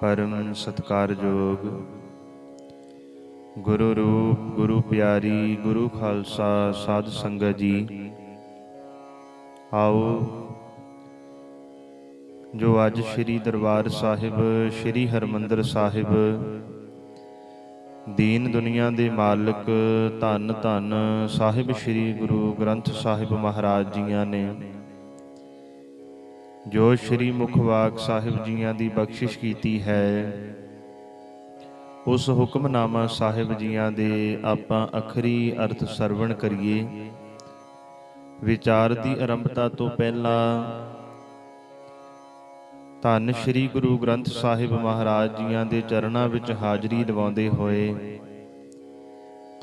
परम सत्कारयोग गुरु रूप गुरु प्यारी गुरु खालसा साध संगत जी, आओ जो अज श्री दरबार साहिब श्री हरमंदर साहिब दीन दुनिया दे मालिक धन धन साहिब श्री गुरु ग्रंथ साहिब महाराज जियां ने जो श्री मुखवाक साहिब जियां दी बख्शिश कीती है, उस हुक्मनामा साहिब जियां दे आपां अखरी अर्थ सरवण करिए। विचार दी आरंभता तो पहला धन श्री गुरु ग्रंथ साहिब महाराज जियां दे चरणां विच हाजरी लवाउंदे होए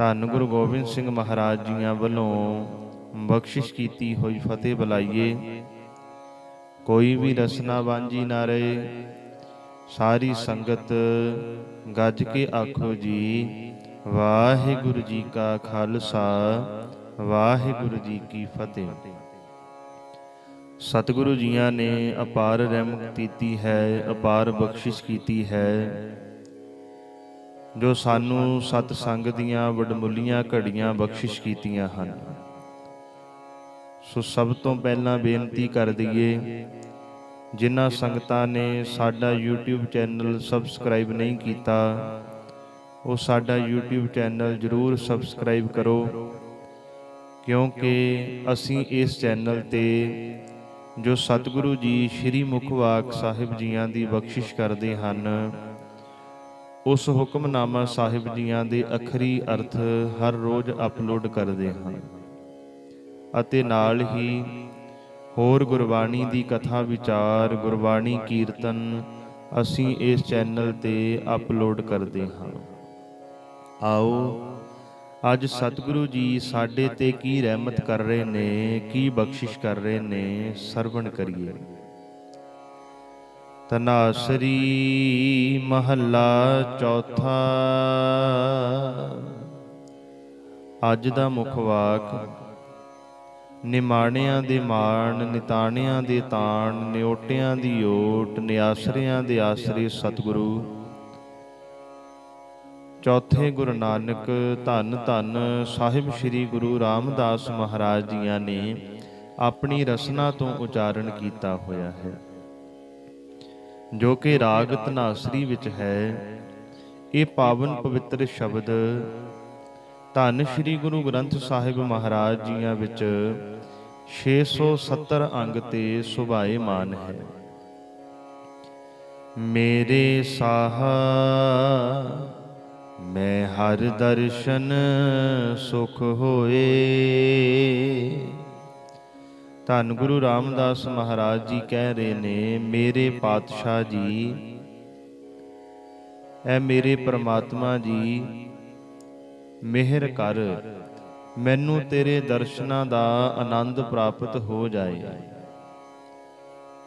धन गुरु गोबिंद सिंह महाराज जियां वल्लों बख्शिश कीती होई फतेह बुलाइए। कोई भी रसना वांझी ना रहे, सारी संगत गज के आखो जी वाहिगुरु जी का खालसा वाहिगुरु जी की फतेह। सतगुरु जियां ने अपार रहमत कीती है, अपार बख्शिश कीती है, जो सानू सतसंग दियां वडमुलियां घड़ियां बख्शिश कीतियां हन। सो सब तो पहला बेनती कर दईए, जिन्हां संगतां ने साडा यूट्यूब चैनल सबसक्राइब नहीं कीता, वो साडा यूट्यूब चैनल जरूर सबसक्राइब करो, क्योंकि असीं इस चैनल ते जो सतगुरु जी श्री मुखवाक साहिब जियां दी बख्शिश करते हन, उस हुक्मनामा साहिब जियां दे अखरी अर्थ हर रोज़ अपलोड करते हैं ਅਤੇ ਨਾਲ ਹੀ ਹੋਰ ਗੁਰਬਾਣੀ ਦੀ ਕਥਾ ਵਿਚਾਰ ਗੁਰਬਾਣੀ ਕੀਰਤਨ ਅਸੀਂ ਇਸ ਚੈਨਲ ਤੇ ਅਪਲੋਡ ਕਰਦੇ ਹਾਂ। ਆਓ ਅੱਜ ਸਤਿਗੁਰੂ ਜੀ ਸਾਡੇ ਤੇ ਕੀ ਰਹਿਮਤ ਕਰ ਰਹੇ ਨੇ, ਕੀ ਬਖਸ਼ਿਸ਼ ਕਰ ਰਹੇ ਨੇ, ਸਰਵਣ ਕਰੀਏ। ਤਨਾਸਰੀ ਮਹੱਲਾ ਚੌਥਾ। ਅੱਜ ਦਾ ਮੁੱਖ ਵਾਕ ਨਿਮਾਣਿਆਂ ਦੇ ਮਾਣ, ਨਿਤਾਣਿਆਂ ਦੇ ਤਾਣ, ਨਿਓਟਿਆਂ ਦੀ ਓਟ, ਨਿਆਸਰਿਆਂ ਦੇ ਆਸਰੇ ਸਤਿਗੁਰੂ। ਚੌਥੇ ਗੁਰੂ ਨਾਨਕ ਧੰਨ ਧੰਨ ਸਾਹਿਬ ਸ੍ਰੀ ਗੁਰੂ ਰਾਮਦਾਸ ਮਹਾਰਾਜ ਜੀਆਂ ਨੇ ਆਪਣੀ ਰਸਨਾ ਤੋਂ ਉਚਾਰਨ ਕੀਤਾ ਹੋਇਆ ਹੈ, ਜੋ ਕਿ ਰਾਗ ਧਨਾਸਰੀ ਵਿੱਚ ਹੈ। ਇਹ ਪਾਵਨ ਪਵਿੱਤਰ ਸ਼ਬਦ ਧੰਨ ਸ਼੍ਰੀ ਗੁਰੂ ਗ੍ਰੰਥ ਸਾਹਿਬ ਮਹਾਰਾਜ ਜੀਆਂ ਵਿੱਚ 670 ਅੰਗ ਤੇ ਸੁਭਾਏਮਾਨ ਹੈ। ਮੇਰੇ ਸਾਹਾ ਮੈਂ ਹਰ ਦਰਸ਼ਨ ਸੁਖ ਹੋਏ। ਧੰਨ ਗੁਰੂ ਰਾਮਦਾਸ ਮਹਾਰਾਜ ਜੀ ਕਹਿ ਰਹੇ ਨੇ, ਮੇਰੇ ਪਾਤਸ਼ਾਹ ਜੀ, ਐ ਮੇਰੇ ਪ੍ਰਮਾਤਮਾ ਜੀ, ਮਿਹਰ ਕਰ, ਮੈਨੂੰ ਤੇਰੇ ਦਰਸ਼ਨਾਂ ਦਾ ਆਨੰਦ ਪ੍ਰਾਪਤ ਹੋ ਜਾਏ।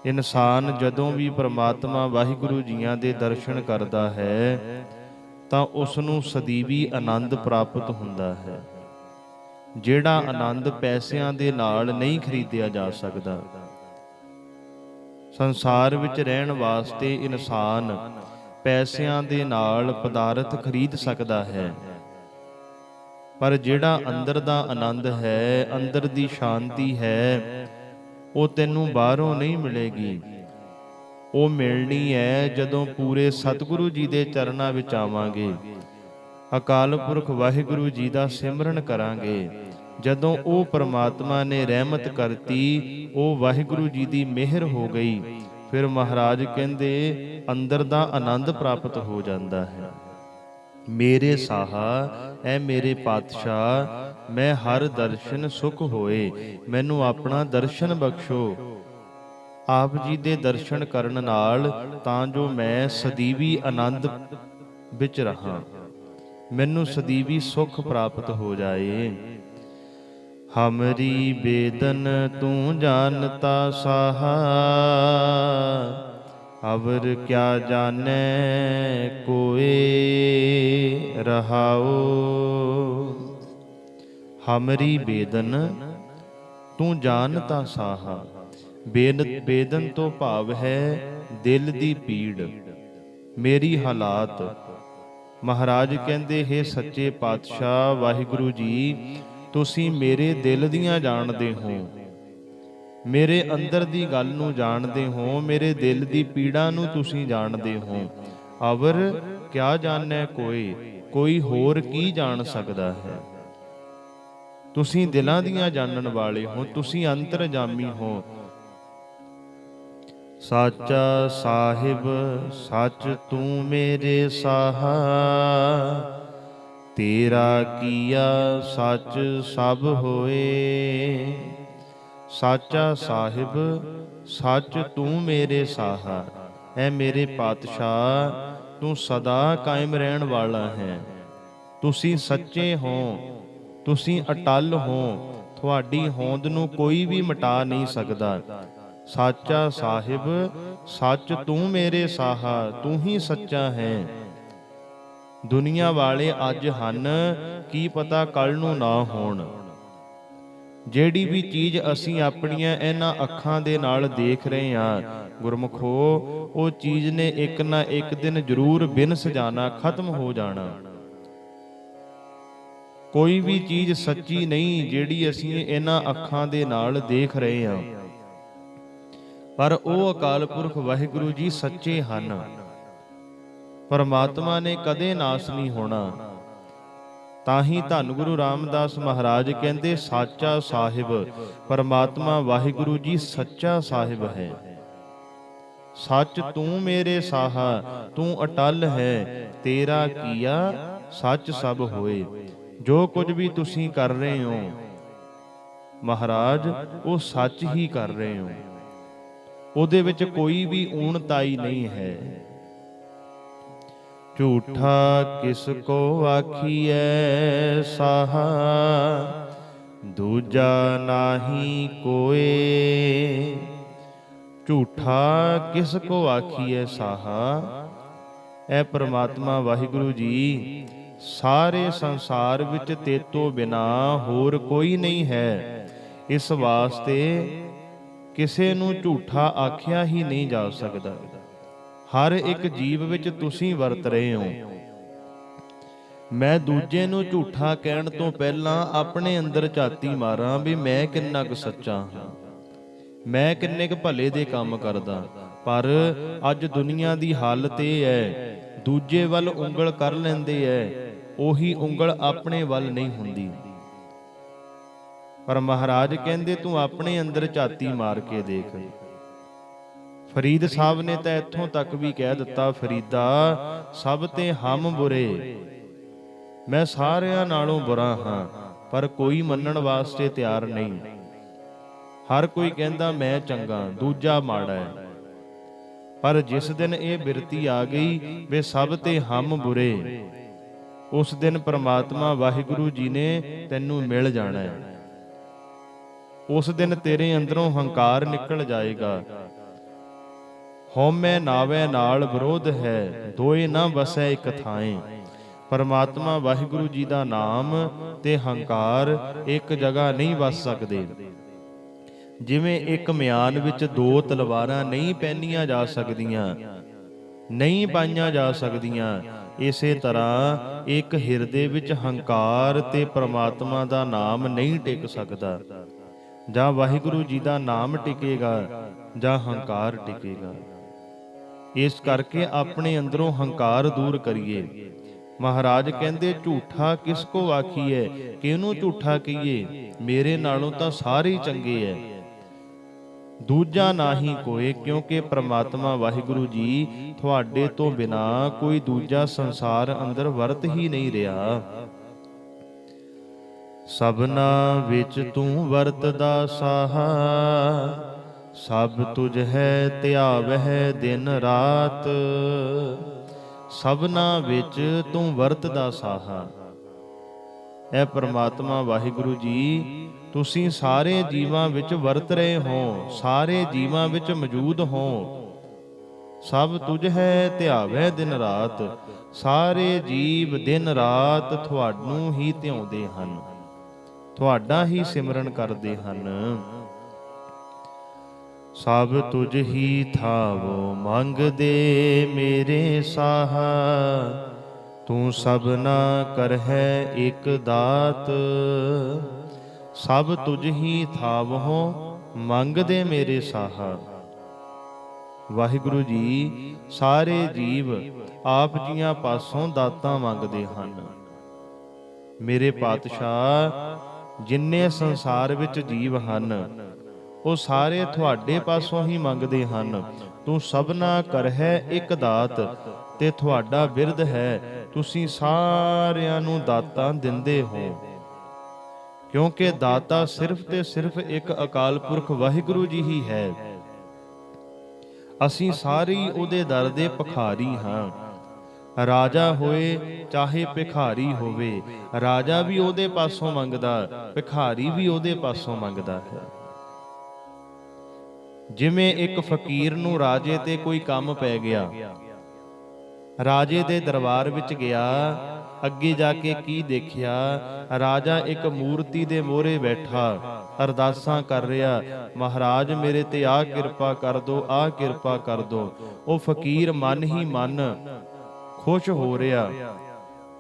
ਇਨਸਾਨ ਜਦੋਂ ਵੀ ਪ੍ਰਮਾਤਮਾ ਵਾਹਿਗੁਰੂ ਜੀਆਂ ਦੇ ਦਰਸ਼ਨ ਕਰਦਾ ਹੈ ਤਾਂ ਉਸ ਨੂੰ ਸਦੀਵੀ ਆਨੰਦ ਪ੍ਰਾਪਤ ਹੁੰਦਾ ਹੈ, ਜਿਹੜਾ ਆਨੰਦ ਪੈਸਿਆਂ ਦੇ ਨਾਲ ਨਹੀਂ ਖਰੀਦਿਆ ਜਾ ਸਕਦਾ। ਸੰਸਾਰ ਵਿੱਚ ਰਹਿਣ ਵਾਸਤੇ ਇਨਸਾਨ ਪੈਸਿਆਂ ਦੇ ਨਾਲ ਪਦਾਰਥ ਖਰੀਦ ਸਕਦਾ ਹੈ, ਪਰ ਜਿਹੜਾ ਅੰਦਰ ਦਾ ਆਨੰਦ ਹੈ, ਅੰਦਰ ਦੀ ਸ਼ਾਂਤੀ ਹੈ, ਉਹ ਤੈਨੂੰ ਬਾਹਰੋਂ ਨਹੀਂ ਮਿਲੇਗੀ। ਉਹ ਮਿਲਣੀ ਹੈ ਜਦੋਂ ਪੂਰੇ ਸਤਿਗੁਰੂ ਜੀ ਦੇ ਚਰਨਾਂ ਵਿੱਚ ਆਵਾਂਗੇ, ਅਕਾਲ ਪੁਰਖ ਵਾਹਿਗੁਰੂ ਜੀ ਦਾ ਸਿਮਰਨ ਕਰਾਂਗੇ। ਜਦੋਂ ਉਹ ਪ੍ਰਮਾਤਮਾ ਨੇ ਰਹਿਮਤ ਕਰਤੀ, ਉਹ ਵਾਹਿਗੁਰੂ ਜੀ ਦੀ ਮਿਹਰ ਹੋ ਗਈ, ਫਿਰ ਮਹਾਰਾਜ ਕਹਿੰਦੇ ਅੰਦਰ ਦਾ ਆਨੰਦ ਪ੍ਰਾਪਤ ਹੋ ਜਾਂਦਾ ਹੈ। ਮੇਰੇ ਸਾਹਾ, ਐ ਮੇਰੇ ਪਾਤਸ਼ਾਹ, ਮੈਂ ਹਰ ਦਰਸ਼ਨ ਸੁਖ ਹੋਏ, ਮੈਨੂੰ ਆਪਣਾ ਦਰਸ਼ਨ ਬਖਸ਼ੋ। ਆਪ ਜੀ ਦੇ ਦਰਸ਼ਨ ਕਰਨ ਨਾਲ ਤਾਂ ਜੋ ਮੈਂ ਸਦੀਵੀ ਆਨੰਦ ਵਿੱਚ ਰਹਾਂ, ਮੈਨੂੰ ਸਦੀਵੀ ਸੁਖ ਪ੍ਰਾਪਤ ਹੋ ਜਾਏ। ਹਮਰੀ ਬੇਦਨ ਤੂੰ ਜਾਣਤਾ ਸਾਹਾ, अवर क्या जाने कोई रहाओ। हमरी बेदन तू जानता साहा। बेदन तो भाव है दिल दी पीड़। ਮੇਰੀ ਹਾਲਾਤ। ਮਹਾਰਾਜ ਕਹਿੰਦੇ, ਹੇ ਸੱਚੇ ਪਾਤਸ਼ਾਹ ਵਾਹਿਗੁਰੂ ਜੀ, ਤੁਸੀਂ ਮੇਰੇ ਦਿਲ ਦੀਆਂ ਜਾਣਦੇ ਹੋ, ਮੇਰੇ ਅੰਦਰ ਦੀ ਗੱਲ ਨੂੰ ਜਾਣਦੇ ਹੋ, ਮੇਰੇ ਦਿਲ ਦੀ ਪੀੜਾ ਨੂੰ ਤੁਸੀਂ ਜਾਣਦੇ ਹੋ। ਅਵਰ ਕਿਆ ਜਾਣੈ ਕੋਈ, ਕੋਈ ਹੋਰ ਕੀ ਜਾਣ ਸਕਦਾ ਹੈ। ਤੁਸੀਂ ਦਿਲਾਂ ਦੀਆਂ ਜਾਣਨ ਵਾਲੇ ਹੋ, ਤੁਸੀਂ ਅੰਤਰਜਾਮੀ ਹੋ। ਸਾਚਾ ਸਾਹਿਬ ਸੱਚ ਤੂੰ ਮੇਰੇ ਸਾਹਾ, ਤੇਰਾ ਕੀਆ ਸੱਚ ਸਭ ਹੋਏ। ਸਾਚਾ ਸਾਹਿਬ ਸੱਚ ਤੂੰ ਮੇਰੇ ਸਾਹਾ, ਐ ਮੇਰੇ ਪਾਤਸ਼ਾਹ ਤੂੰ ਸਦਾ ਕਾਇਮ ਰਹਿਣ ਵਾਲਾ ਹੈ। ਤੁਸੀਂ ਸੱਚੇ ਹੋ, ਤੁਸੀਂ ਅਟਲ ਹੋ, ਤੁਹਾਡੀ ਹੋਂਦ ਨੂੰ ਕੋਈ ਵੀ ਮਿਟਾ ਨਹੀਂ ਸਕਦਾ। ਸਾਚਾ ਸਾਹਿਬ ਸੱਚ ਤੂੰ ਮੇਰੇ ਸਾਹਾ, ਤੂੰ ਹੀ ਸੱਚਾ ਹੈ। ਦੁਨੀਆ ਵਾਲੇ ਅੱਜ ਹਨ, ਕੀ ਪਤਾ ਕੱਲ ਨੂੰ ਨਾ ਹੋਣ। ਜਿਹੜੀ ਵੀ ਚੀਜ਼ ਅਸੀਂ ਆਪਣੀਆਂ ਇਹਨਾਂ ਅੱਖਾਂ ਦੇ ਨਾਲ ਦੇਖ ਰਹੇ ਹਾਂ ਗੁਰਮੁਖੋ, ਉਹ ਚੀਜ਼ ਨੇ ਇੱਕ ਨਾ ਇੱਕ ਦਿਨ ਜ਼ਰੂਰ ਬਿਨ ਸਜਾਣਾ ਖਤਮ ਹੋ ਜਾਣਾ। ਕੋਈ ਵੀ ਚੀਜ਼ ਸੱਚੀ ਨਹੀਂ ਜਿਹੜੀ ਅਸੀਂ ਇਹਨਾਂ ਅੱਖਾਂ ਦੇ ਨਾਲ ਦੇਖ ਰਹੇ ਹਾਂ, ਪਰ ਉਹ ਅਕਾਲ ਪੁਰਖ ਵਾਹਿਗੁਰੂ ਜੀ ਸੱਚੇ ਹਨ। ਪਰਮਾਤਮਾ ਨੇ ਕਦੇ ਨਾਸ ਨਹੀਂ ਹੋਣਾ। ਤਾਂ ਹੀ ਧੰਨ ਗੁਰੂ ਰਾਮਦਾਸ ਮਹਾਰਾਜ ਕਹਿੰਦੇ, ਸਾਚਾ ਸਾਹਿਬ ਪਰਮਾਤਮਾ ਵਾਹਿਗੁਰੂ ਜੀ ਸੱਚਾ ਸਾਹਿਬ ਹੈ। ਸੱਚ ਤੂੰ ਮੇਰੇ ਸਾਹਾ, ਤੂੰ ਅਟਲ ਹੈ, ਤੇਰਾ ਕੀਆ ਸੱਚ ਸਭ ਹੋਏ। ਜੋ ਕੁਝ ਵੀ ਤੁਸੀਂ ਕਰ ਰਹੇ ਹੋ ਮਹਾਰਾਜ, ਉਹ ਸੱਚ ਹੀ ਕਰ ਰਹੇ ਹੋ, ਉਹਦੇ ਵਿੱਚ ਕੋਈ ਵੀ ਊਣਤਾਈ ਨਹੀਂ ਹੈ। ਝੂਠਾ ਕਿਸ ਕੋ ਆਖੀਐ ਸਾਹਾ, ਦੂਜਾ ਨਾਹੀ ਕੋਏ। ਝੂਠਾ ਕਿਸ ਕੋ ਆਖੀਐ ਸਾਹਾ, ਐ ਪ੍ਰਮਾਤਮਾ ਵਾਹਿਗੁਰੂ ਜੀ, ਸਾਰੇ ਸੰਸਾਰ ਵਿੱਚ ਤੇਤੋਂ ਬਿਨਾ ਹੋਰ ਕੋਈ ਨਹੀਂ ਹੈ। ਇਸ ਵਾਸਤੇ ਕਿਸੇ ਨੂੰ ਝੂਠਾ ਆਖਿਆ ਹੀ ਨਹੀਂ ਜਾ ਸਕਦਾ। ਹਰ ਇੱਕ ਜੀਵ ਵਿੱਚ ਤੁਸੀਂ ਵਰਤ ਰਹੇ ਹੋ। ਮੈਂ ਦੂਜੇ ਨੂੰ ਝੂਠਾ ਕਹਿਣ ਤੋਂ ਪਹਿਲਾਂ ਆਪਣੇ ਅੰਦਰ ਝਾਤੀ ਮਾਰਾਂ ਵੀ ਮੈਂ ਕਿੰਨਾ ਕੁ ਸੱਚਾ ਹਾਂ, ਮੈਂ ਕਿੰਨੇ ਕੁ ਭਲੇ ਦੇ ਕੰਮ ਕਰਦਾ। ਪਰ ਅੱਜ ਦੁਨੀਆ ਦੀ ਹਾਲਤ ਇਹ ਹੈ, ਦੂਜੇ ਵੱਲ ਉਂਗਲ ਕਰ ਲੈਂਦੇ ਐ, ਉਹੀ ਉਂਗਲ ਆਪਣੇ ਵੱਲ ਨਹੀਂ ਹੁੰਦੀ। ਪਰ ਮਹਾਰਾਜ ਕਹਿੰਦੇ, ਤੂੰ ਆਪਣੇ ਅੰਦਰ ਝਾਤੀ ਮਾਰ ਕੇ ਦੇਖ। ਫਰੀਦ ਸਾਹਿਬ ਨੇ ਤਾਂ ਇੱਥੋਂ ਤੱਕ ਵੀ ਕਹਿ ਦਿੱਤਾ, ਫਰੀਦਾ ਸਭ ਤੇ ਹਮ ਬੁਰੇ, ਮੈਂ ਸਾਰਿਆਂ ਨਾਲੋਂ ਬੁਰਾ ਹਾਂ, ਪਰ ਕੋਈ ਮੰਨਣ ਵਾਸਤੇ ਤਿਆਰ ਨਹੀਂ। ਹਰ ਕੋਈ ਕਹਿੰਦਾ ਮੈਂ ਚੰਗਾ, ਦੂਜਾ ਮਾੜਾ ਹੈ। ਪਰ ਜਿਸ ਦਿਨ ਇਹ ਬਿਰਤੀ ਆ ਗਈ ਵੇ ਸਭ ਤੇ ਹਮ ਬੁਰੇ, ਉਸ ਦਿਨ ਪ੍ਰਮਾਤਮਾ ਵਾਹਿਗੁਰੂ ਜੀ ਨੇ ਤੈਨੂੰ ਮਿਲ ਜਾਣਾ ਹੈ। ਉਸ ਦਿਨ ਤੇਰੇ ਅੰਦਰੋਂ ਹੰਕਾਰ ਨਿਕਲ ਜਾਏਗਾ। ਹਉਮੈ ਨਾਵੈ ਨਾਲ ਵਿਰੋਧ ਹੈ, ਦੋਏ ਨਾ ਵਸੈ ਇਕ ਥਾਏ। ਪਰਮਾਤਮਾ ਵਾਹਿਗੁਰੂ ਜੀ ਦਾ ਨਾਮ ਤੇ ਹੰਕਾਰ ਇੱਕ ਜਗ੍ਹਾ ਨਹੀਂ ਵਸ ਸਕਦੇ। ਜਿਵੇਂ ਇੱਕ ਮਿਆਨ ਵਿੱਚ ਦੋ ਤਲਵਾਰਾਂ ਨਹੀਂ ਪਹਿਨੀਆਂ ਜਾ ਸਕਦੀਆਂ, ਨਹੀਂ ਪਾਈਆਂ ਜਾ ਸਕਦੀਆਂ, ਇਸੇ ਤਰ੍ਹਾਂ ਇੱਕ ਹਿਰਦੇ ਵਿੱਚ ਹੰਕਾਰ ਤੇ ਪ੍ਰਮਾਤਮਾ ਦਾ ਨਾਮ ਨਹੀਂ ਟਿਕ ਸਕਦਾ। ਜਾਂ ਵਾਹਿਗੁਰੂ ਜੀ ਦਾ ਨਾਮ ਟਿਕੇਗਾ ਜਾਂ ਹੰਕਾਰ ਟਿਕੇਗਾ। ਇਸ ਕਰਕੇ ਆਪਣੇ ਅੰਦਰੋਂ ਹੰਕਾਰ ਦੂਰ ਕਰੀਏ। ਮਹਾਰਾਜ ਕਹਿੰਦੇ, ਝੂਠਾ ਕਿਸ ਕੋ ਆਖੀਐ, ਕਿਹਨੂੰ ਝੂਠਾ ਕਹੀਏ, ਮੇਰੇ ਨਾਲੋਂ ਤਾਂ ਸਾਰੇ ਚੰਗੇ ਐ। ਦੂਜਾ ਨਾਹੀ ਕੋਏ, ਕਿਉਂਕਿ ਪ੍ਰਮਾਤਮਾ ਵਾਹਿਗੁਰੂ ਜੀ ਤੁਹਾਡੇ ਤੋਂ ਬਿਨਾ ਕੋਈ ਦੂਜਾ ਸੰਸਾਰ ਅੰਦਰ ਵਰਤ ਹੀ ਨਹੀਂ ਰਿਹਾ। ਸਭਨਾ ਵਿੱਚ ਤੂੰ ਵਰਤਦਾ ਸਾਹਾ, ਸਭ ਤੁਝ ਹੈ ਧਿਆਵਹਿ ਦਿਨ ਰਾਤ। ਸਭਨਾ ਵਿੱਚ ਤੂੰ ਵਰਤਦਾ ਸਾਹਾ। ਇਹ ਪ੍ਰਮਾਤਮਾ ਵਾਹਿਗੁਰੂ ਜੀ, ਤੁਸੀਂ ਸਾਰੇ ਜੀਵਾਂ ਵਿੱਚ ਵਰਤ ਰਹੇ ਹੋ, ਸਾਰੇ ਜੀਵਾਂ ਵਿੱਚ ਮੌਜੂਦ ਹੋ। ਸਭ ਤੁਝ ਹੈ ਧਿਆਵਹਿ ਦਿਨ ਰਾਤ। ਸਾਰੇ ਜੀਵ ਦਿਨ ਰਾਤ ਤੁਹਾਨੂੰ ਹੀ ਧਿਆਉਂਦੇ ਹਨ, ਤੁਹਾਡਾ ਹੀ ਸਿਮਰਨ ਕਰਦੇ ਹਨ। ਸਭ ਤੁਝ ਹੀ ਥਾਵੋ ਮੰਗਦੇ ਮੇਰੇ ਸਾਹਾ, ਤੂੰ ਸਭਨਾ ਕਰਹਿ ਇਕ ਦਾਤ। ਸਭ ਤੁਝ ਹੀ ਥਾਵੋ ਮੰਗਦੇ ਮੇਰੇ ਸਾਹਾ। ਵਾਹਿਗੁਰੂ ਜੀ ਸਾਰੇ ਜੀਵ ਆਪ ਜੀਆਂ ਪਾਸੋਂ ਦਾਤਾਂ ਮੰਗਦੇ ਹਨ। ਮੇਰੇ ਪਾਤਸ਼ਾਹ ਜਿੰਨੇ ਸੰਸਾਰ ਵਿੱਚ ਜੀਵ ਹਨ ਉਹ ਸਾਰੇ ਤੁਹਾਡੇ ਪਾਸੋਂ ਹੀ ਮੰਗਦੇ ਹਨ। ਤੂੰ ਸਭਨਾ ਕਰਹਿ ਇੱਕ ਦਾਤ, ਤੇ ਤੁਹਾਡਾ ਬਿਰਧ ਹੈ ਤੁਸੀਂ ਸਾਰਿਆਂ ਨੂੰ ਦਾਤਾਂ ਦਿੰਦੇ ਹੋ। ਕਿਉਂਕਿ ਦਾਤਾ ਸਿਰਫ ਤੇ ਸਿਰਫ ਇੱਕ ਅਕਾਲ ਪੁਰਖ ਵਾਹਿਗੁਰੂ ਜੀ ਹੀ ਹੈ। ਅਸੀਂ ਸਾਰੇ ਉਹਦੇ ਦਰ ਦੇ ਭਿਖਾਰੀ ਹਾਂ। ਰਾਜਾ ਹੋਏ ਚਾਹੇ ਭਿਖਾਰੀ ਹੋਵੇ, ਰਾਜਾ ਵੀ ਉਹਦੇ ਪਾਸੋਂ ਮੰਗਦਾ, ਭਿਖਾਰੀ ਵੀ ਉਹਦੇ ਪਾਸੋਂ ਮੰਗਦਾ ਹੈ। ਜਿਵੇਂ ਇੱਕ ਫਕੀਰ ਨੂੰ ਰਾਜੇ ਤੇ ਕੋਈ ਕੰਮ ਪੈ ਗਿਆ, ਰਾਜੇ ਦੇ ਦਰਬਾਰ ਵਿੱਚ ਗਿਆ, ਅੱਗੇ ਜਾ ਕੇ ਕੀ ਦੇਖਿਆ, ਰਾਜਾ ਇੱਕ ਮੂਰਤੀ ਦੇ ਮੋਹਰੇ ਬੈਠਾ ਅਰਦਾਸਾਂ ਕਰ ਰਿਹਾ, ਮਹਾਰਾਜ ਮੇਰੇ ਤੇ ਆਹ ਕਿਰਪਾ ਕਰ ਦੋ, ਆਹ ਕਿਰਪਾ ਕਰ ਦੋ। ਉਹ ਫਕੀਰ ਮਨ ਹੀ ਮਨ ਖੁਸ਼ ਹੋ ਰਿਹਾ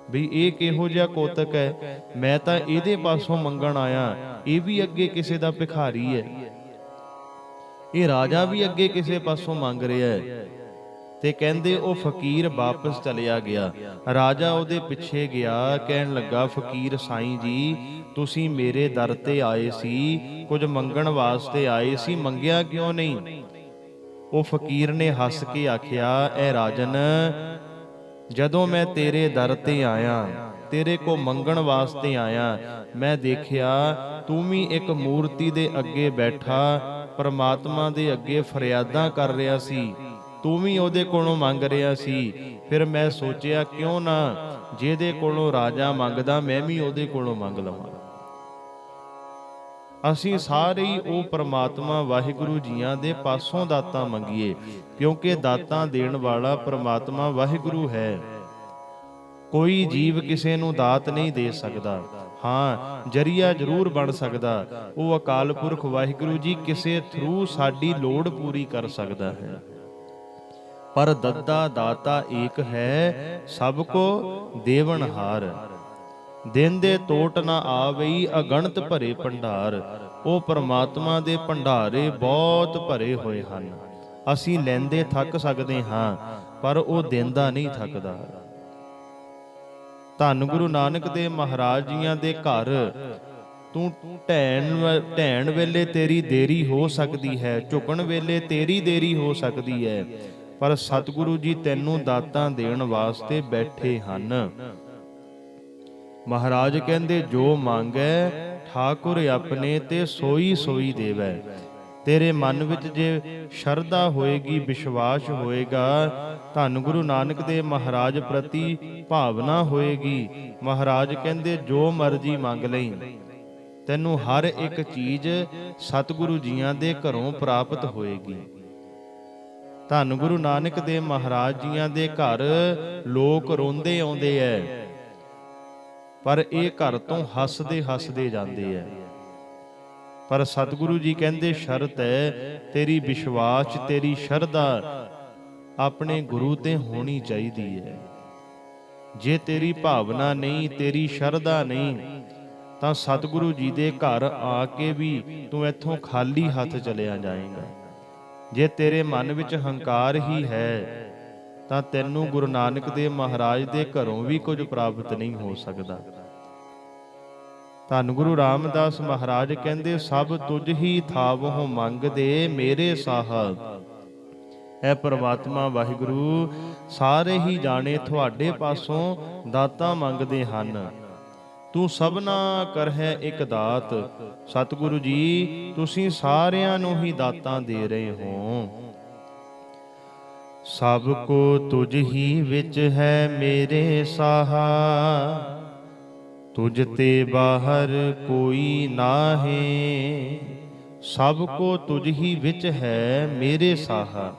ਵੀ ਇਹ ਕਿਹੋ ਜਿਹਾ ਕੋਤਕ ਹੈ, ਮੈਂ ਤਾਂ ਇਹਦੇ ਪਾਸੋਂ ਮੰਗਣ ਆਇਆ, ਇਹ ਵੀ ਅੱਗੇ ਕਿਸੇ ਦਾ ਭਿਖਾਰੀ ਹੈ, ਇਹ ਰਾਜਾ ਵੀ ਅੱਗੇ ਕਿਸੇ ਪਾਸੋਂ ਮੰਗ ਰਿਹਾ ਹੈ। ਤੇ ਕਹਿੰਦੇ ਉਹ ਫਕੀਰ ਵਾਪਸ ਚਲਿਆ ਗਿਆ। ਰਾਜਾ ਉਹਦੇ ਪਿੱਛੇ ਗਿਆ, ਕਹਿਣ ਲੱਗਾ, ਫਕੀਰ ਸਾਈਂ ਜੀ ਤੁਸੀਂ ਮੇਰੇ ਦਰ ਤੇ ਆਏ ਸੀ, ਕੁਝ ਮੰਗਣ ਵਾਸਤੇ ਆਏ ਸੀ, ਮੰਗਿਆ ਕਿਉਂ ਨਹੀਂ? ਉਹ ਫਕੀਰ ਨੇ ਹੱਸ ਕੇ ਆਖਿਆ, ਐ ਰਾਜਨ, ਜਦੋਂ ਮੈਂ ਤੇਰੇ ਦਰ ਤੇ ਆਇਆ, ਤੇਰੇ ਕੋ ਮੰਗਣ ਵਾਸਤੇ ਆਇਆ, ਮੈਂ ਦੇਖਿਆ ਤੂੰ ਵੀ ਇੱਕ ਮੂਰਤੀ ਦੇ ਅੱਗੇ ਬੈਠਾ ਪਰਮਾਤਮਾ ਦੇ ਅੱਗੇ ਫਰਿਆਦਾਂ ਕਰ ਰਿਹਾ ਸੀ, ਤੂੰ ਵੀ ਉਹਦੇ ਕੋਲੋਂ ਮੰਗ ਰਿਹਾ ਸੀ। ਫਿਰ ਮੈਂ ਸੋਚਿਆ ਕਿਉਂ ਨਾ ਜਿਹਦੇ ਕੋਲੋਂ ਰਾਜਾ ਮੰਗਦਾ ਮੈਂ ਵੀ ਉਹਦੇ ਕੋਲੋਂ ਮੰਗ ਲਵਾਂ। ਅਸੀਂ ਸਾਰੇ ਹੀ ਉਹ ਪਰਮਾਤਮਾ ਵਾਹਿਗੁਰੂ ਜੀਆਂ ਦੇ ਪਾਸੋਂ ਦਾਤਾਂ ਮੰਗੀਏ, ਕਿਉਂਕਿ ਦਾਤਾਂ ਦੇਣ ਵਾਲਾ ਪਰਮਾਤਮਾ ਵਾਹਿਗੁਰੂ ਹੈ। ਕੋਈ ਜੀਵ ਕਿਸੇ ਨੂੰ ਦਾਤ ਨਹੀਂ ਦੇ ਸਕਦਾ, ਹਾਂ ਜਰੀਆ ਜ਼ਰੂਰ ਬਣ ਸਕਦਾ। ਉਹ ਅਕਾਲ ਪੁਰਖ ਵਾਹਿਗੁਰੂ ਜੀ ਕਿਸੇ ਥਰੂ ਸਾਡੀ ਲੋੜ ਪੂਰੀ ਕਰ ਸਕਦਾ ਹੈ। ਪਰ ਦੱਦਾ ਦਾਤਾ ਏਕ ਹੈ, ਸਭ ਕੋ ਦੇਵਨਹਾਰ। ਦਿਨ ਦੇ ਟੋਟ ਨਾ ਆਵਈ, ਅਗਣਤ ਭਰੇ ਭੰਡਾਰ। ਉਹ ਪਰਮਾਤਮਾ ਦੇ ਭੰਡਾਰੇ ਬਹੁਤ ਭਰੇ ਹੋਏ ਹਨ। ਅਸੀਂ ਲੈਂਦੇ ਥੱਕ ਸਕਦੇ ਹਾਂ, ਪਰ ਉਹ ਦਿੰਦਾ ਨਹੀਂ ਥੱਕਦਾ। ਧੰਨ ਗੁਰੂ ਨਾਨਕ ਦੇਵ ਮਹਾਰਾਜ ਜੀਆਂ ਦੇ ਘਰ ਤੂੰ ਢਹਿਣ ਵੇਲੇ ਤੇਰੀ ਦੇਰੀ ਹੋ ਸਕਦੀ ਹੈ, ਝੁਕਣ ਵੇਲੇ ਤੇਰੀ ਦੇਰੀ ਹੋ ਸਕਦੀ ਹੈ, ਪਰ ਸਤਿਗੁਰੂ ਜੀ ਤੈਨੂੰ ਦਾਤਾਂ ਦੇਣ ਵਾਸਤੇ ਬੈਠੇ ਹਨ। ਮਹਾਰਾਜ ਕਹਿੰਦੇ, ਜੋ ਮੰਗੈ ਠਾਕੁਰ ਆਪਣੇ, ਤੇ ਸੋਈ ਸੋਈ ਦੇਵੈ। ਤੇਰੇ ਮਨ ਵਿੱਚ ਜੇ ਸ਼ਰਧਾ ਹੋਏਗੀ, ਵਿਸ਼ਵਾਸ ਹੋਏਗਾ, ਧੰਨ ਗੁਰੂ ਨਾਨਕ ਦੇਵ ਮਹਾਰਾਜ ਪ੍ਰਤੀ ਭਾਵਨਾ ਹੋਏਗੀ, ਮਹਾਰਾਜ ਕਹਿੰਦੇ ਜੋ ਮਰਜ਼ੀ ਮੰਗ ਲਈ, ਤੈਨੂੰ ਹਰ ਇੱਕ ਚੀਜ਼ ਸਤਿਗੁਰੂ ਜੀਆਂ ਦੇ ਘਰੋਂ ਪ੍ਰਾਪਤ ਹੋਏਗੀ। ਧੰਨ ਗੁਰੂ ਨਾਨਕ ਦੇਵ ਮਹਾਰਾਜ ਜੀਆਂ ਦੇ ਘਰ ਲੋਕ ਰੋਂਦੇ ਆਉਂਦੇ ਐ, ਪਰ ਇਹ ਘਰ ਤੋਂ ਹੱਸਦੇ ਹੱਸਦੇ ਜਾਂਦੇ ਐ। ਪਰ ਸਤਿਗੁਰੂ ਜੀ ਕਹਿੰਦੇ ਸ਼ਰਤ ਹੈ ਤੇਰੀ ਵਿਸ਼ਵਾਸ, ਤੇਰੀ ਸ਼ਰਧਾ ਆਪਣੇ ਗੁਰੂ ਤੇ ਹੋਣੀ ਚਾਹੀਦੀ ਹੈ। ਜੇ ਤੇਰੀ ਭਾਵਨਾ ਨਹੀਂ, ਤੇਰੀ ਸ਼ਰਧਾ ਨਹੀਂ, ਤਾਂ ਸਤਿਗੁਰੂ ਜੀ ਦੇ ਘਰ ਆ ਕੇ ਵੀ ਤੂੰ ਇੱਥੋਂ ਖਾਲੀ ਹੱਥ ਚਲਿਆ ਜਾਏਗਾ। ਜੇ ਤੇਰੇ ਮਨ ਵਿੱਚ ਹੰਕਾਰ ਹੀ ਹੈ ਤਾਂ ਤੈਨੂੰ ਗੁਰੂ ਨਾਨਕ ਦੇਵ ਮਹਾਰਾਜ ਦੇ ਘਰੋਂ ਵੀ ਕੁਝ ਪ੍ਰਾਪਤ ਨਹੀਂ ਹੋ ਸਕਦਾ। ਧੰਨ ਗੁਰੂ ਰਾਮਦਾਸ ਮਹਾਰਾਜ ਕਹਿੰਦੇ, ਸਭ ਤੁਝ ਹੀ ਥਾਵਹੁ ਮੰਗਦੇ ਮੇਰੇ ਸਾਹਾ। ਐ ਪਰਮਾਤਮਾ ਵਾਹਿਗੁਰੂ, ਸਾਰੇ ਹੀ ਜਾਣੇ ਤੁਹਾਡੇ ਪਾਸੋਂ ਦਾਤਾਂ ਮੰਗਦੇ ਹਨ। ਤੂੰ ਸਭਨਾ ਕਰਹਿ ਇੱਕ ਦਾਤ। ਸਤਿਗੁਰੂ ਜੀ ਤੁਸੀਂ ਸਾਰਿਆਂ ਨੂੰ ਹੀ ਦਾਤਾਂ ਦੇ ਰਹੇ ਹੋ। ਸਭ ਕੋ ਤੁਝ ਹੀ ਵਿੱਚ ਹੈ ਮੇਰੇ ਸਾਹਾ, ਤੁਝ ਤੇ ਬਾਹਰ ਕੋਈ ਨਾਹੀਂ। ਸਭ ਕੋ ਤੁਝ ਹੀ ਵਿੱਚ ਹੈ ਮੇਰੇ ਸਾਹਾ।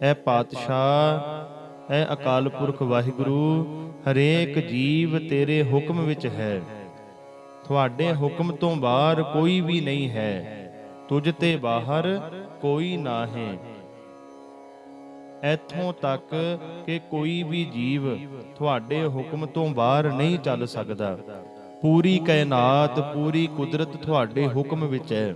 ਐ ਪਾਤਸ਼ਾਹ, ਐ ਅਕਾਲ ਪੁਰਖ ਵਾਹਿਗੁਰੂ, ਹਰੇਕ ਜੀਵ ਤੇਰੇ ਹੁਕਮ ਵਿੱਚ ਹੈ। ਤੁਹਾਡੇ ਹੁਕਮ ਤੋਂ ਬਾਹਰ ਕੋਈ ਵੀ ਨਹੀਂ ਹੈ। ਤੁਝ ਤੇ ਬਾਹਰ ਕੋਈ ਨਾਹੀਂ। ਇੱਥੋਂ ਤੱਕ ਕਿ ਕੋਈ ਵੀ ਜੀਵ ਤੁਹਾਡੇ ਹੁਕਮ ਤੋਂ ਬਾਹਰ ਨਹੀਂ ਚੱਲ ਸਕਦਾ। ਪੂਰੀ ਕਾਇਨਾਤ, ਪੂਰੀ ਕੁਦਰਤ ਤੁਹਾਡੇ ਹੁਕਮ ਵਿੱਚ ਹੈ।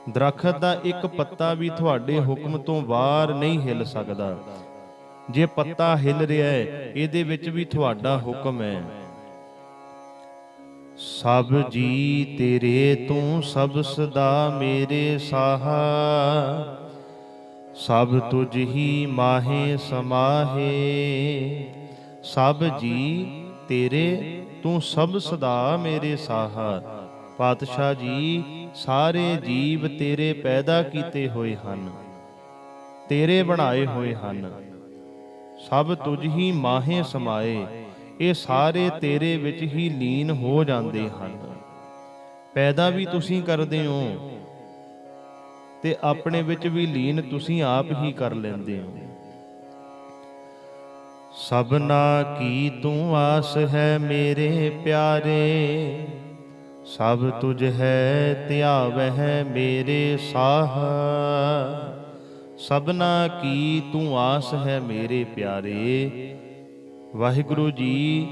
ਦਰਖਤ ਦਾ ਇੱਕ ਪੱਤਾ ਵੀ ਤੁਹਾਡੇ ਹੁਕਮ ਤੋਂ ਬਾਹਰ ਨਹੀਂ ਹਿੱਲ ਸਕਦਾ। ਜੇ ਪੱਤਾ ਹਿੱਲ ਰਿਹਾ ਹੈ, ਇਹਦੇ ਵਿੱਚ ਵੀ ਤੁਹਾਡਾ ਹੁਕਮ ਹੈ। ਸਭ ਜੀ ਤੇਰੇ ਤੂੰ, ਸਭ ਸਦਾ ਮੇਰੇ ਸਾਹਾ। ਸਭ ਤੁਝ ਹੀ ਮਾਹੇ ਸਮਾਹੇ। ਸਭ ਜੀ ਤੇਰੇ ਤੂੰ, ਸਭ ਸਦਾ ਮੇਰੇ ਸਾਹਾ। ਪਾਤਸ਼ਾਹ ਜੀ, ਸਾਰੇ ਜੀਵ ਤੇਰੇ ਪੈਦਾ ਕੀਤੇ ਹੋਏ ਹਨ, ਤੇਰੇ ਬਣਾਏ ਹੋਏ ਹਨ। ਸਭ ਤੁਝ ਹੀ ਮਾਹੇ ਸਮਾਏ। ਇਹ ਸਾਰੇ ਤੇਰੇ ਵਿੱਚ ਹੀ ਲੀਨ ਹੋ ਜਾਂਦੇ ਹਨ। ਪੈਦਾ ਵੀ ਤੁਸੀਂ ਕਰਦੇ ਹੋ ਤੇ ਆਪਣੇ ਵਿੱਚ ਵੀ ਲੀਨ ਤੁਸੀਂ ਆਪ ਹੀ ਕਰ ਲੈਂਦੇ ਹੋ। ਸਭਨਾ ਕੀ ਤੂੰ ਆਸ ਹੈ ਮੇਰੇ ਪਿਆਰੇ। ਸਭ ਤੁਝ ਹੈ ਧਿਆਵਹਿ ਮੇਰੇ ਸਾਹਾ। ਸਭਨਾ ਕੀ ਤੂੰ ਆਸ ਹੈ ਮੇਰੇ ਪਿਆਰੇ। ਵਾਹਿਗੁਰੂ ਜੀ,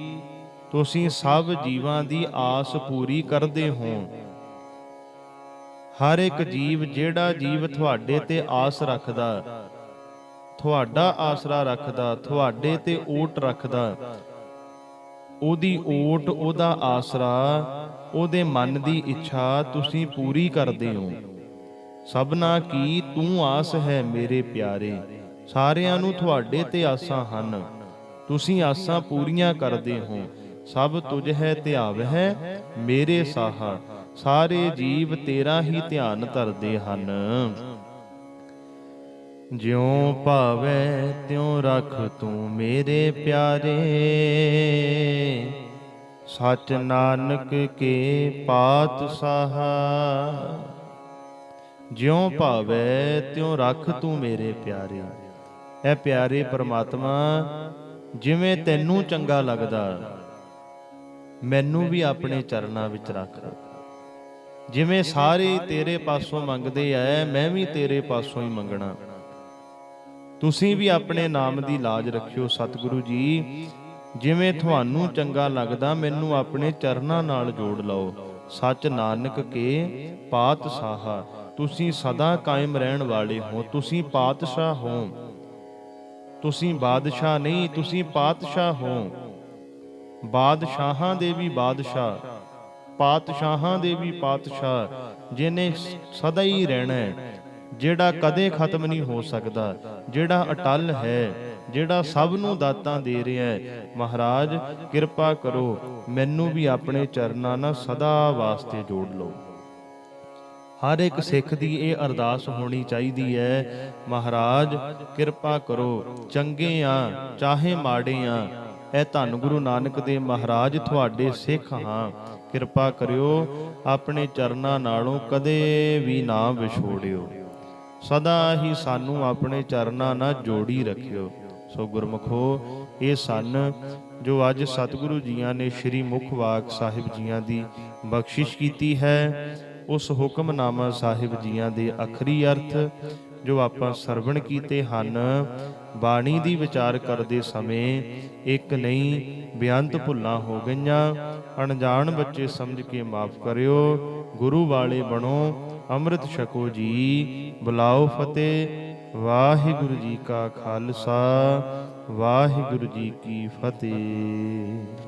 ਤੁਸੀਂ ਸਭ ਜੀਵਾਂ ਦੀ ਆਸ ਪੂਰੀ ਕਰਦੇ ਹੋ। ਹਰ ਇੱਕ ਜੀਵ, ਜਿਹੜਾ ਜੀਵ ਤੁਹਾਡੇ ਤੇ ਆਸ ਰੱਖਦਾ, ਤੁਹਾਡਾ ਆਸਰਾ ਰੱਖਦਾ, ਤੁਹਾਡੇ ਤੇ ਓਟ ਰੱਖਦਾ, ਉਹਦੀ ਓਟ, ਉਹਦਾ ਆਸਰਾ, ਉਹਦੇ ਮਨ ਦੀ ਇੱਛਾ ਤੁਸੀਂ ਪੂਰੀ ਕਰਦੇ ਹੋ। ਸਭਨਾ ਕੀ ਤੂੰ ਆਸ ਹੈ ਮੇਰੇ ਪਿਆਰੇ। ਸਾਰਿਆਂ ਨੂੰ ਤੁਹਾਡੇ ਤੇ ਆਸਾਂ ਹਨ, ਤੁਸੀਂ ਆਸਾਂ ਪੂਰੀਆਂ ਕਰਦੇ ਹੋ। ਸਭ ਤੁਝ ਹੈ ਧਿਆਵਹਿ ਮੇਰੇ ਸਾਹਾ। ਸਾਰੇ ਜੀਵ ਤੇਰਾ ਹੀ ਧਿਆਨ ਧਰਦੇ ਹਨ। ਜਿਉ ਭਾਵੈ ਤਿਉ ਰਖ ਤੂੰ ਮੇਰੇ ਪਿਆਰੇ। ਸਚ ਨਾਨਕ ਕੇ ਪਾਤਸ਼ਾਹਾ। ਜਿਉ ਭਾਵੈ ਤਿਉ ਰਖ ਤੂੰ ਮੇਰੇ ਪਿਆਰੇ। ਐ ਪਿਆਰੇ ਪਰਮਾਤਮਾ, ਜਿਵੇਂ ਤੈਨੂੰ ਚੰਗਾ ਲੱਗਦਾ, ਮੈਨੂੰ ਵੀ ਆਪਣੇ ਚਰਨਾਂ ਵਿੱਚ ਰੱਖ। ਜਿਵੇਂ ਸਾਰੇ ਤੇਰੇ ਪਾਸੋਂ ਮੰਗਦੇ ਐ, ਮੈਂ ਵੀ ਤੇਰੇ ਪਾਸੋਂ ਹੀ ਮੰਗਣਾ। ਤੁਸੀਂ ਵੀ ਆਪਣੇ ਨਾਮ ਦੀ ਲਾਜ ਰੱਖਿਓ ਸਤਿਗੁਰੂ ਜੀ। ਜਿਵੇਂ ਤੁਹਾਨੂੰ ਚੰਗਾ ਲੱਗਦਾ, ਮੈਨੂੰ ਆਪਣੇ ਚਰਨਾਂ ਨਾਲ ਜੋੜ ਲਓ। ਸੱਚ ਨਾਨਕ ਕੇ ਪਾਤਸ਼ਾਹਾ। ਤੁਸੀਂ ਸਦਾ ਕਾਇਮ ਰਹਿਣ ਵਾਲੇ ਹੋ, ਤੁਸੀਂ ਪਾਤਸ਼ਾਹ ਹੋ। ਤੁਸੀਂ ਬਾਦਸ਼ਾਹ ਨਹੀਂ, ਤੁਸੀਂ ਪਾਤਸ਼ਾਹ ਹੋ। ਬਾਦਸ਼ਾਹਾਂ ਦੇ ਵੀ ਬਾਦਸ਼ਾਹ, ਪਾਤਸ਼ਾਹਾਂ ਦੇ ਵੀ ਪਾਤਸ਼ਾਹ, ਜਿਹਨੇ ਸਦਾ ਹੀ ਰਹਿਣਾ ਹੈ, ਜਿਹੜਾ ਕਦੇ ਖਤਮ ਨਹੀਂ ਹੋ ਸਕਦਾ, ਜਿਹੜਾ ਅਟਲ ਹੈ, ਜਿਹੜਾ ਸਭ ਨੂੰ ਦਾਤਾਂ ਦੇ ਰਿਹਾ ਹੈ। ਮਹਾਰਾਜ ਕਿਰਪਾ ਕਰੋ, ਮੈਨੂੰ ਵੀ ਆਪਣੇ ਚਰਨਾਂ ਨਾਲ ਸਦਾ ਵਾਸਤੇ ਜੋੜ ਲਓ। ਹਰ ਇੱਕ ਸਿੱਖ ਦੀ ਇਹ ਅਰਦਾਸ ਹੋਣੀ ਚਾਹੀਦੀ ਹੈ। ਮਹਾਰਾਜ ਕਿਰਪਾ ਕਰੋ, ਚੰਗੇ ਆ ਚਾਹੇ ਮਾੜੇ ਆ, ਇਹ ਧੰਨ ਗੁਰੂ ਨਾਨਕ ਦੇਵ ਮਹਾਰਾਜ ਤੁਹਾਡੇ ਸਿੱਖ ਹਾਂ। ਕਿਰਪਾ ਕਰਿਓ, ਆਪਣੇ ਚਰਨਾਂ ਨਾਲੋਂ ਕਦੇ ਵੀ ਨਾ ਵਿਛੋੜਿਓ। ਸਦਾ ਹੀ ਸਾਨੂੰ ਆਪਣੇ ਚਰਨਾਂ ਨਾਲ ਜੋੜੀ ਰੱਖਿਓ। ਸੋ ਗੁਰਮੁਖੋ, ਇਹ ਸਨ ਜੋ ਅੱਜ ਸਤਿਗੁਰੂ ਜੀਆਂ ਨੇ ਸ੍ਰੀ ਮੁਖਵਾਕ ਸਾਹਿਬ ਜੀਆਂ ਦੀ ਬਖਸ਼ਿਸ਼ ਕੀਤੀ ਹੈ। ਉਸ ਹੁਕਮਨਾਮਾ ਸਾਹਿਬ ਜੀਆਂ ਦੇ ਆਖਰੀ ਅਰਥ ਜੋ ਆਪਾਂ ਸਰਵਣ ਕੀਤੇ ਹਨ। ਬਾਣੀ ਦੀ ਵਿਚਾਰ ਕਰਦੇ ਸਮੇਂ ਇੱਕ ਨਹੀਂ ਬੇਅੰਤ ਭੁੱਲਾਂ ਹੋ ਗਈਆਂ। ਅਣਜਾਣ ਬੱਚੇ ਸਮਝ ਕੇ ਮਾਫ ਕਰਿਓ। ਗੁਰੂ ਵਾਲੇ ਬਣੋ, ਅੰਮ੍ਰਿਤ ਛਕੋ ਜੀ। ਬੁਲਾਓ ਫਤਿਹ। ਵਾਹਿਗੁਰੂ ਜੀ ਕਾ ਖਾਲਸਾ, ਵਾਹਿਗੁਰੂ ਜੀ ਕੀ ਫਤਿਹ।